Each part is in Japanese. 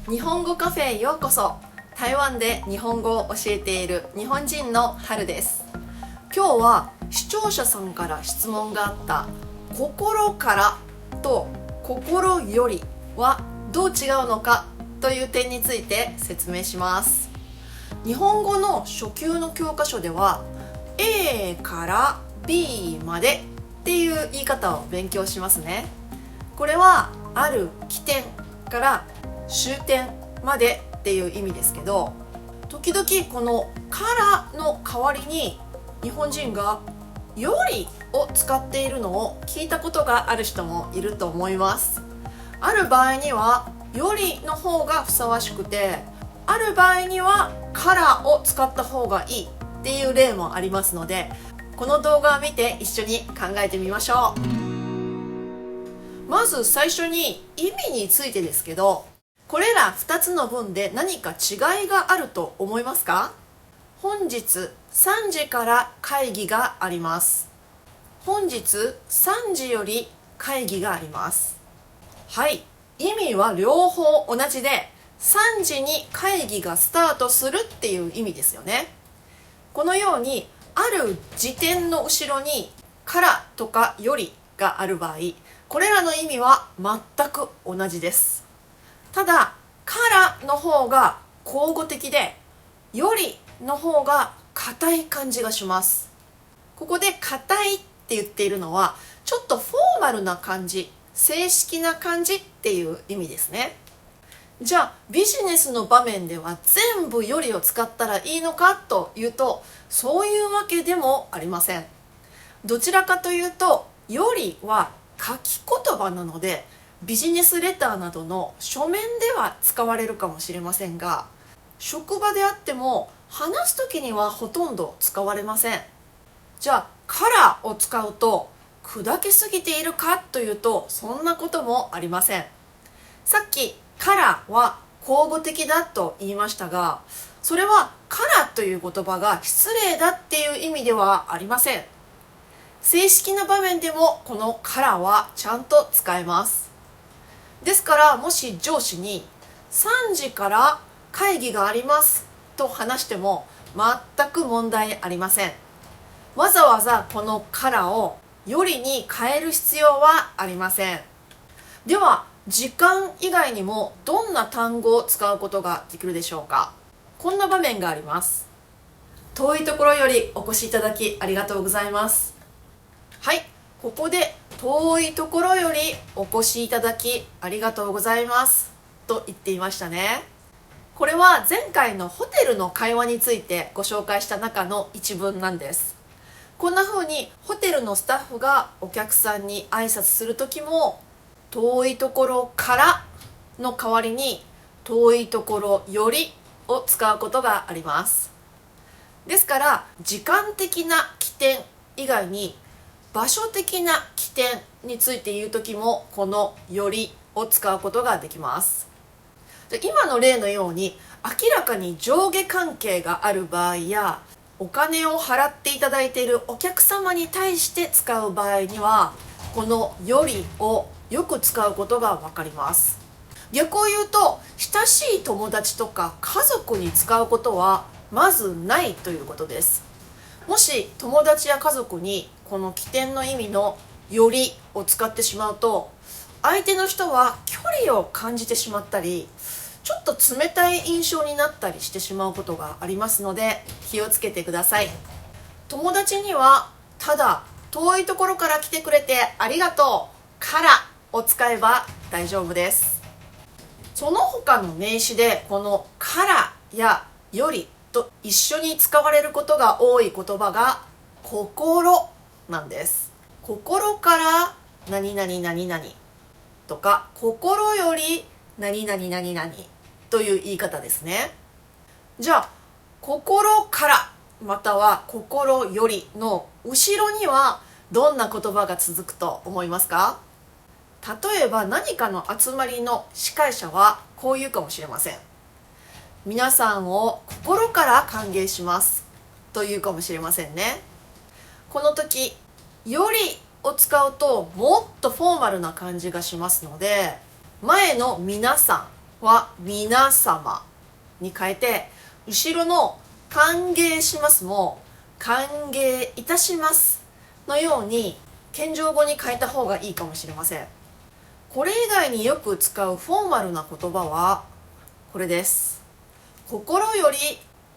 日本語カフェへようこそ。台湾で日本語を教えている日本人の春です。今日は視聴者さんから質問があった心からと心よりはどう違うのかという点について説明します。日本語の初級の教科書では A から B までっていう言い方を勉強しますね。これはある起点から終点までっていう意味ですけど、時々このからの代わりに日本人がよりを使っているのを聞いたことがある人もいると思います。ある場合にはよりの方がふさわしくて、ある場合にはからを使った方がいいっていう例もありますので、この動画を見て一緒に考えてみましょう。まず最初に意味についてですけど、これら2つの文で何か違いがあると思いますか？本日3時から会議があります。本日3時より会議があります。はい、意味は両方同じで、3時に会議がスタートするっていう意味ですよね。このようにある時点の後ろにからとかよりがある場合、これらの意味は全く同じです。ただ、からの方が口語的で、よりの方が硬い感じがします。ここで硬いって言っているのは、ちょっとフォーマルな感じ、正式な感じっていう意味ですね。じゃあ、ビジネスの場面では全部よりを使ったらいいのかというと、そういうわけでもありません。どちらかというと、よりは書き言葉なので、ビジネスレターなどの書面では使われるかもしれませんが、職場であっても話すときにはほとんど使われません。じゃあ、からを使うと砕けすぎているかというと、そんなこともありません。さっきからは口語的だと言いましたが、それはからという言葉が失礼だっていう意味ではありません。正式な場面でもこのからはちゃんと使えます。ですから、もし上司に3時から会議がありますと話しても全く問題ありません。わざわざこのからをよりに変える必要はありません。では、時間以外にもどんな単語を使うことができるでしょうか？こんな場面があります。遠いところよりお越しいただきありがとうございます。はい、ここで遠いところよりお越しいただきありがとうございますと言っていましたね。これは前回のホテルの会話についてご紹介した中の一文なんです。こんな風にホテルのスタッフがお客さんに挨拶するときも、遠いところからの代わりに遠いところよりを使うことがあります。ですから、時間的な起点以外に場所的な起点について言うときも、このよりを使うことができます。今の例のように明らかに上下関係がある場合や、お金を払っていただいているお客様に対して使う場合には、このよりをよく使うことがわかります。逆を言うと、親しい友達とか家族に使うことはまずないということです。もし友達や家族にこの起点の意味のよりを使ってしまうと、相手の人は距離を感じてしまったり、ちょっと冷たい印象になったりしてしまうことがありますので、気をつけてください。友達にはただ遠いところから来てくれてありがとうからを使えば大丈夫です。その他の名詞でこのからやよりと一緒に使われることが多い言葉が心なんです。心から何々何々とか、心より何々何々という言い方ですね。じゃあ、心からまたは心よりの後ろにはどんな言葉が続くと思いますか？例えば何かの集まりの司会者はこう言うかもしれません。皆さんを心から歓迎しますというかもしれませんね。この時、よりを使うともっとフォーマルな感じがしますので、前の皆さんは皆様に変えて、後ろの歓迎しますも歓迎いたしますのように謙譲語に変えた方がいいかもしれません。これ以外によく使うフォーマルな言葉はこれです。心より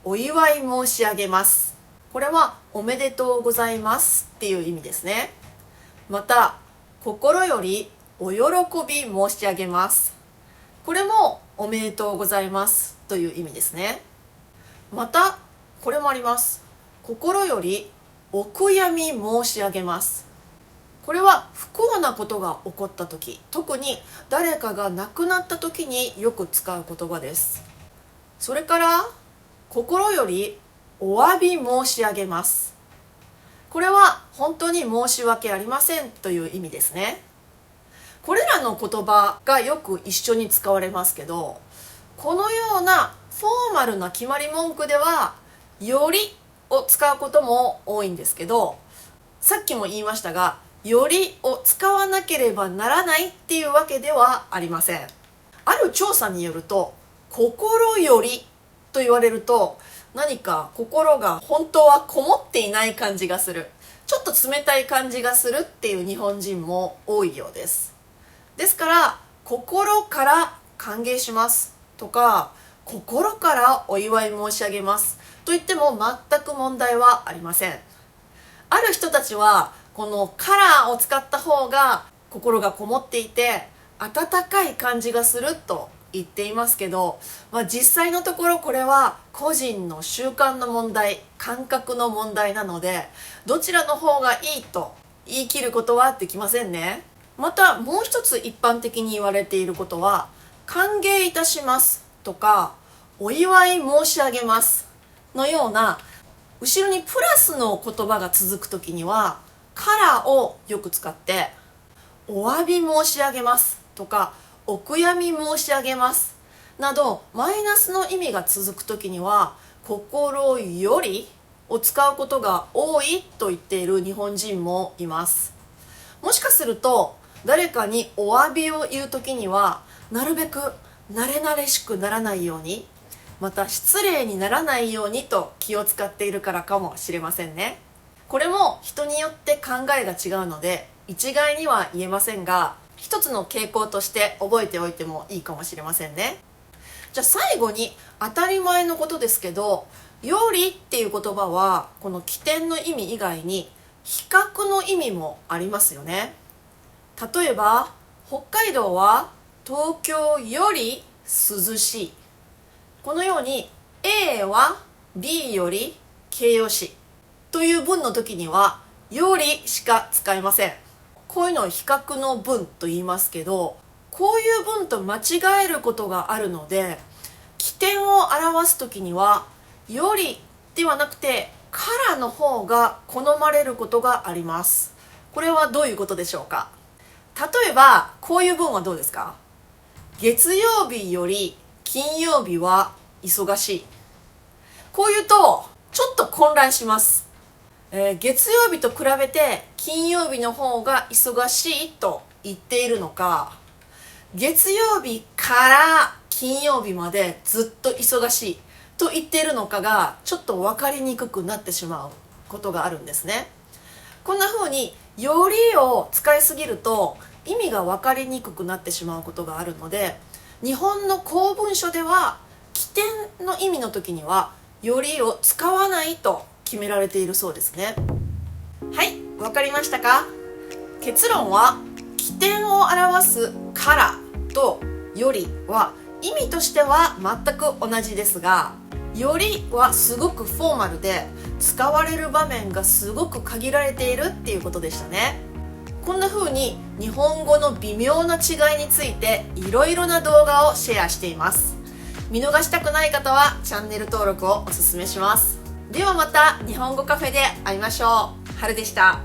お祝い申し上げます。これはおめでとうございますっていう意味ですね。また、心よりお喜び申し上げます。これもおめでとうございますという意味ですね。また、これもあります。心よりお悔やみ申し上げます。これは不幸なことが起こった時、特に誰かが亡くなった時によく使う言葉です。それから、心よりお詫び申し上げます。これは本当に申し訳ありませんという意味ですね。これらの言葉がよく一緒に使われますけど、このようなフォーマルな決まり文句ではよりを使うことも多いんですけど、さっきも言いましたが、よりを使わなければならないっていうわけではありません。ある調査によると、心よりと言われると何か心が本当はこもっていない感じがする、ちょっと冷たい感じがするっていう日本人も多いようです。ですから心から歓迎しますとか心からお祝い申し上げますと言っても全く問題はありません。ある人たちはこのカラーを使った方が心がこもっていて温かい感じがすると言っていますけど、実際のところこれは個人の習慣の問題、感覚の問題なので、どちらの方がいいと言い切ることはできませんね。またもう一つ一般的に言われていることは、歓迎いたしますとかお祝い申し上げますのような後ろにプラスの言葉が続くときにはカラーをよく使って、お詫び申し上げますとかお悔やみ申し上げますなどマイナスの意味が続くときには心よりを使うことが多いと言っている日本人もいます。もしかすると誰かにお詫びを言うときにはなるべく慣れ慣れしくならないように、また失礼にならないようにと気を使っているからかもしれませんね。これも人によって考えが違うので一概には言えませんが、一つの傾向として覚えておいてもいいかもしれませんね。じゃあ最後に当たり前のことですけど、よりっていう言葉はこの起点の意味以外に比較の意味もありますよね。例えば北海道は東京より涼しい。このように A は B より形容詞という文の時にはよりしか使いません。こういうのを比較の文と言いますけど、こういう文と間違えることがあるので、起点を表す時にはよりではなくてからの方が好まれることがあります。これはどういうことでしょうか。例えばこういう文はどうですか。月曜日より金曜日は忙しい。こう言うとちょっと混乱します。月曜日と比べて金曜日の方が忙しいと言っているのか、月曜日から金曜日までずっと忙しいと言っているのかがちょっと分かりにくくなってしまうことがあるんですね。こんな風によりを使いすぎると意味が分かりにくくなってしまうことがあるので、日本の公文書では起点の意味の時にはよりを使わないと決められているそうですね。はい、分かりましたか。結論は起点を表すからとよりは意味としては全く同じですが、よりはすごくフォーマルで使われる場面がすごく限られているっていうことでしたね。こんな風に日本語の微妙な違いについていろいろな動画をシェアしています。見逃したくない方はチャンネル登録をおすすめします。ではまた日本語カフェで会いましょう。はるでした。